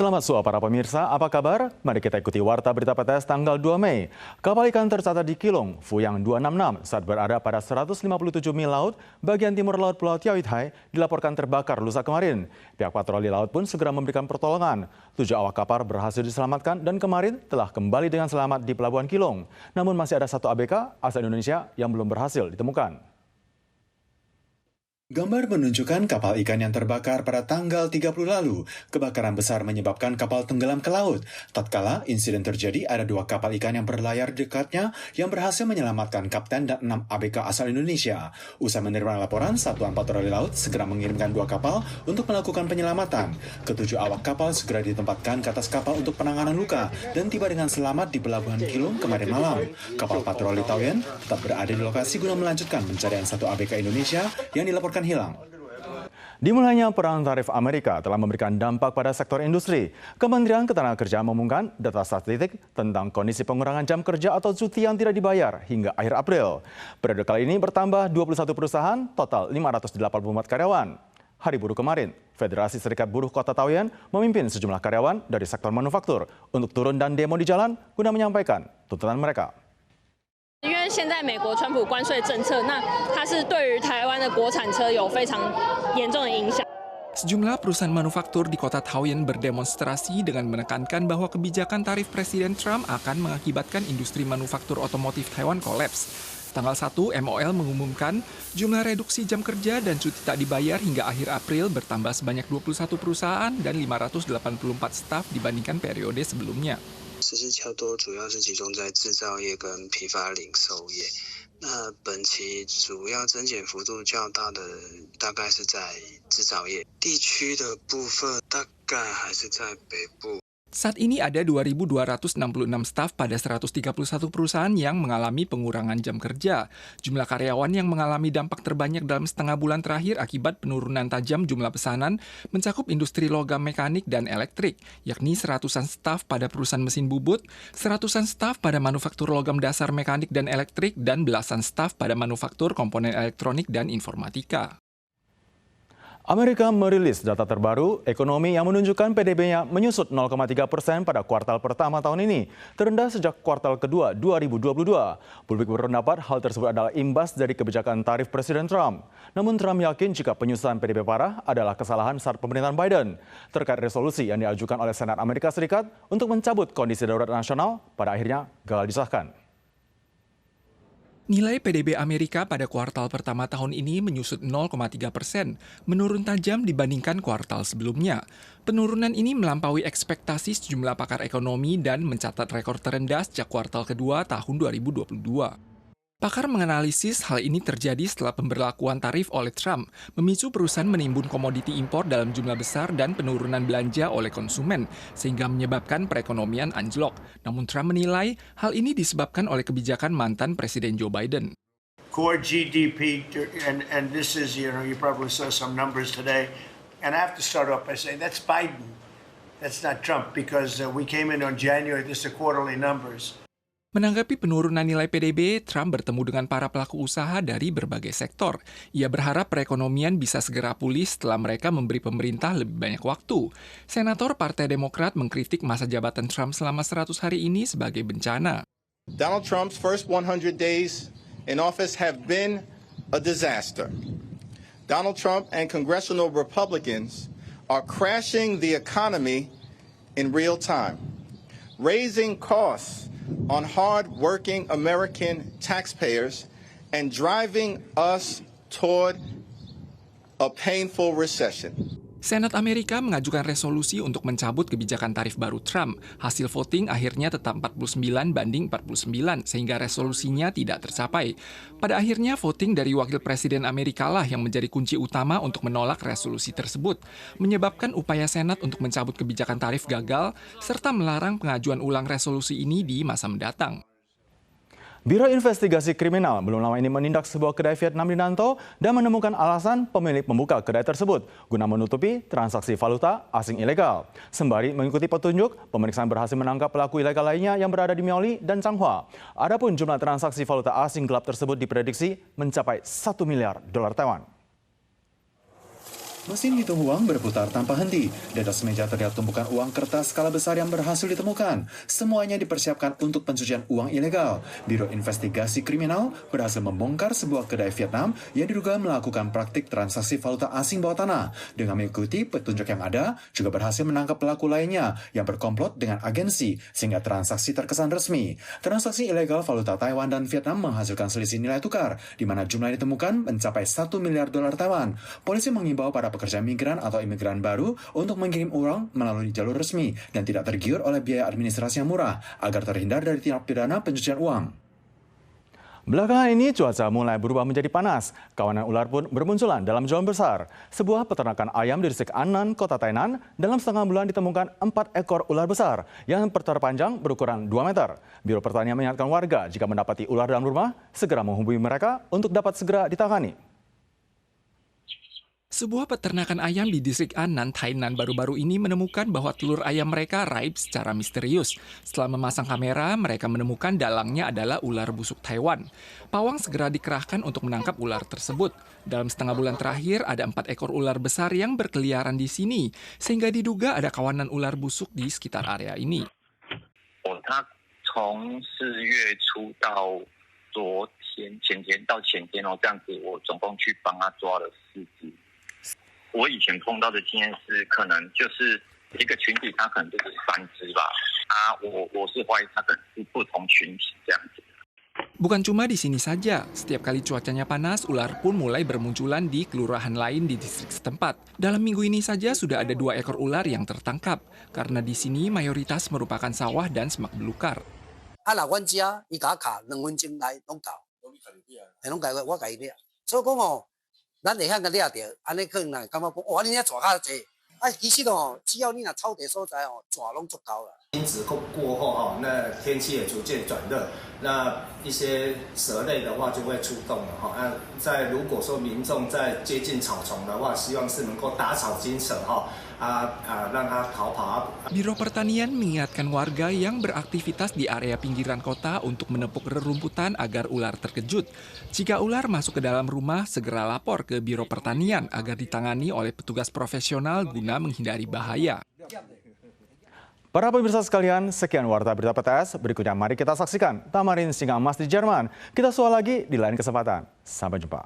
Selamat sore para pemirsa, apa kabar? Mari kita ikuti Warta Berita PTS tanggal 2 Mei. Kapal ikan tercatat di Kilong, Fuyang 266 saat berada pada 157 mil laut bagian timur laut Pulau Tiaoithai dilaporkan terbakar lusa kemarin. Pihak patroli laut pun segera memberikan pertolongan. 7 awak kapal berhasil diselamatkan dan kemarin telah kembali dengan selamat di Pelabuhan Kilong. Namun masih ada 1 ABK asal Indonesia yang belum berhasil ditemukan. Gambar menunjukkan kapal ikan yang terbakar pada tanggal 30 lalu. Kebakaran besar menyebabkan kapal tenggelam ke laut. Tatkala insiden terjadi, ada 2 kapal ikan yang berlayar dekatnya yang berhasil menyelamatkan kapten dan 6 ABK asal Indonesia. Usai menerima laporan, Satuan Patroli Laut segera mengirimkan 2 kapal untuk melakukan penyelamatan. Ketujuh awak kapal segera ditempatkan ke atas kapal untuk penanganan luka dan tiba dengan selamat di Pelabuhan Kilong kemarin malam. Kapal patroli Taoyuan tetap berada di lokasi guna melanjutkan pencarian 1 ABK Indonesia yang dilaporkan hilang. Dimulainya perang tarif Amerika telah memberikan dampak pada sektor industri. Kementerian Ketenagakerjaan mengumumkan data statistik tentang kondisi pengurangan jam kerja atau cuti yang tidak dibayar hingga akhir April. Periode kali ini bertambah 21 perusahaan, total 584 karyawan. Hari Buruh kemarin, Federasi Serikat Buruh Kota Taoyuan memimpin sejumlah karyawan dari sektor manufaktur untuk turun dan demo di jalan guna menyampaikan tuntutan mereka. 因为现在美国川普关税政策，那它是对于台湾的国产车有非常严重的影响。 Sejumlah perusahaan manufaktur di kota Taoyuan berdemonstrasi dengan menekankan bahwa kebijakan tarif Presiden Trump akan mengakibatkan industri manufaktur otomotif Taiwan kolaps. Tanggal 1, MOL mengumumkan jumlah reduksi jam kerja dan cuti tak dibayar hingga akhir April bertambah sebanyak 21 perusahaan dan 584 staf dibandingkan periode sebelumnya. 实施较多主要是集中在制造业跟批发零售业。那本期主要增减幅度较大的大概是在制造业地区的部分，大概还是在北部。 Saat ini ada 2.266 staf pada 131 perusahaan yang mengalami pengurangan jam kerja. Jumlah karyawan yang mengalami dampak terbanyak dalam setengah bulan terakhir akibat penurunan tajam jumlah pesanan mencakup industri logam mekanik dan elektrik, yakni 100-an staf pada perusahaan mesin bubut, 100-an staf pada manufaktur logam dasar mekanik dan elektrik, dan belasan staf pada manufaktur komponen elektronik dan informatika. Amerika merilis data terbaru ekonomi yang menunjukkan PDB-nya menyusut 0,3% pada kuartal pertama tahun ini, terendah sejak kuartal kedua 2022. Publik berpendapat hal tersebut adalah imbas dari kebijakan tarif Presiden Trump. Namun Trump yakin jika penyusutan PDB parah adalah kesalahan saat pemerintahan Biden terkait resolusi yang diajukan oleh Senat Amerika Serikat untuk mencabut kondisi darurat nasional pada akhirnya gagal disahkan. Nilai PDB Amerika pada kuartal pertama tahun ini menyusut 0,3%, menurun tajam dibandingkan kuartal sebelumnya. Penurunan ini melampaui ekspektasi sejumlah pakar ekonomi dan mencatat rekor terendah sejak kuartal kedua tahun 2022. Pakar menganalisis hal ini terjadi setelah pemberlakuan tarif oleh Trump, memicu perusahaan menimbun komoditi impor dalam jumlah besar dan penurunan belanja oleh konsumen, sehingga menyebabkan perekonomian anjlok. Namun Trump menilai hal ini disebabkan oleh kebijakan mantan Presiden Joe Biden. Core GDP, and this is, you probably saw some numbers today, and I have to start off by saying that's Biden, that's not Trump, because we came in on January, this is the quarterly numbers. Menanggapi penurunan nilai PDB, Trump bertemu dengan para pelaku usaha dari berbagai sektor. Ia berharap perekonomian bisa segera pulih setelah mereka memberi pemerintah lebih banyak waktu. Senator Partai Demokrat mengkritik masa jabatan Trump selama 100 hari ini sebagai bencana. Donald Trump's first 100 days in office have been a disaster. Donald Trump and congressional Republicans are crashing the economy in real time, raising costs on hard-working American taxpayers and driving us toward a painful recession. Senat Amerika mengajukan resolusi untuk mencabut kebijakan tarif baru Trump. Hasil voting akhirnya tetap 49 banding 49, sehingga resolusinya tidak tercapai. Pada akhirnya, voting dari Wakil Presiden Amerika lah yang menjadi kunci utama untuk menolak resolusi tersebut, menyebabkan upaya Senat untuk mencabut kebijakan tarif gagal, serta melarang pengajuan ulang resolusi ini di masa mendatang. Biro Investigasi Kriminal belum lama ini menindak sebuah kedai Vietnam di Nantou dan menemukan alasan pemilik membuka kedai tersebut guna menutupi transaksi valuta asing ilegal. Sembari mengikuti petunjuk, pemeriksaan berhasil menangkap pelaku ilegal lainnya yang berada di Miaoli dan Changhua. Adapun jumlah transaksi valuta asing gelap tersebut diprediksi mencapai $1 miliar Taiwan. Mesin hitung uang berputar tanpa henti. Di atas meja terlihat tumpukan uang kertas skala besar yang berhasil ditemukan. Semuanya dipersiapkan untuk pencucian uang ilegal. Biro Investigasi Kriminal berhasil membongkar sebuah kedai Vietnam yang diduga melakukan praktik transaksi valuta asing bawah tanah. Dengan mengikuti petunjuk yang ada, juga berhasil menangkap pelaku lainnya yang berkomplot dengan agensi sehingga transaksi terkesan resmi. Transaksi ilegal valuta Taiwan dan Vietnam menghasilkan selisih nilai tukar, di mana jumlah yang ditemukan mencapai 1 miliar dolar Taiwan. Polisi mengimbau para pekerja migran atau imigran baru untuk mengirim uang melalui jalur resmi dan tidak tergiur oleh biaya administrasi yang murah agar terhindar dari tindak pidana pencucian uang. Belakangan ini cuaca mulai berubah menjadi panas. Kawanan ular pun bermunculan dalam jumlah besar. Sebuah peternakan ayam di distrik Anan, Kota Tainan, dalam setengah bulan ditemukan 4 ekor ular besar yang terpanjang berukuran 2 meter. Biro Pertanian mengingatkan warga jika mendapati ular dalam rumah, segera menghubungi mereka untuk dapat segera ditangani. Sebuah peternakan ayam di distrik Anan, Tainan baru-baru ini menemukan bahwa telur ayam mereka raib secara misterius. Setelah memasang kamera, mereka menemukan dalangnya adalah ular busuk Taiwan. Pawang segera dikerahkan untuk menangkap ular tersebut. Dalam setengah bulan terakhir, ada 4 ekor ular besar yang berkeliaran di sini, sehingga diduga ada kawanan ular busuk di sekitar area ini. 从4月初到昨天、前天到前天这样子，我总共去帮他抓了4只。我以前碰到的经验是，可能就是一个群体，它可能就是3只吧。我是怀疑它可能是不同群体这样子。 Bukan cuma di sini saja, setiap kali cuacanya panas, ular pun mulai bermunculan di kelurahan lain di distrik setempat. Dalam minggu ini saja sudah ada 2 ekor ular yang tertangkap, karena di sini mayoritas merupakan sawah dan semak belukar. 若阮遮伊甲卡2分钟来拢到，拢解我解掠，所以讲哦，咱会晓甲掠着，安尼可能感觉讲，哇，你遐抓较济，其实哦，只要你若草地所在哦，抓拢足够了。 因子过后哈，那天气也逐渐转热，那一些蛇类的话就会出动了哈。如果说民众在接近草丛的话，希望是能够打草惊蛇哈，让它逃跑。Biro Pertanian mengingatkan warga yang beraktivitas di area pinggiran kota untuk menepuk rerumputan agar ular terkejut. Jika ular masuk ke dalam rumah, segera lapor ke Biro Pertanian agar ditangani oleh petugas profesional guna menghindari bahaya. Para pemirsa sekalian, sekian Warta Berita PTS. Berikutnya mari kita saksikan Tamarin singa emas di Jerman. Kita soal lagi di lain kesempatan. Sampai jumpa.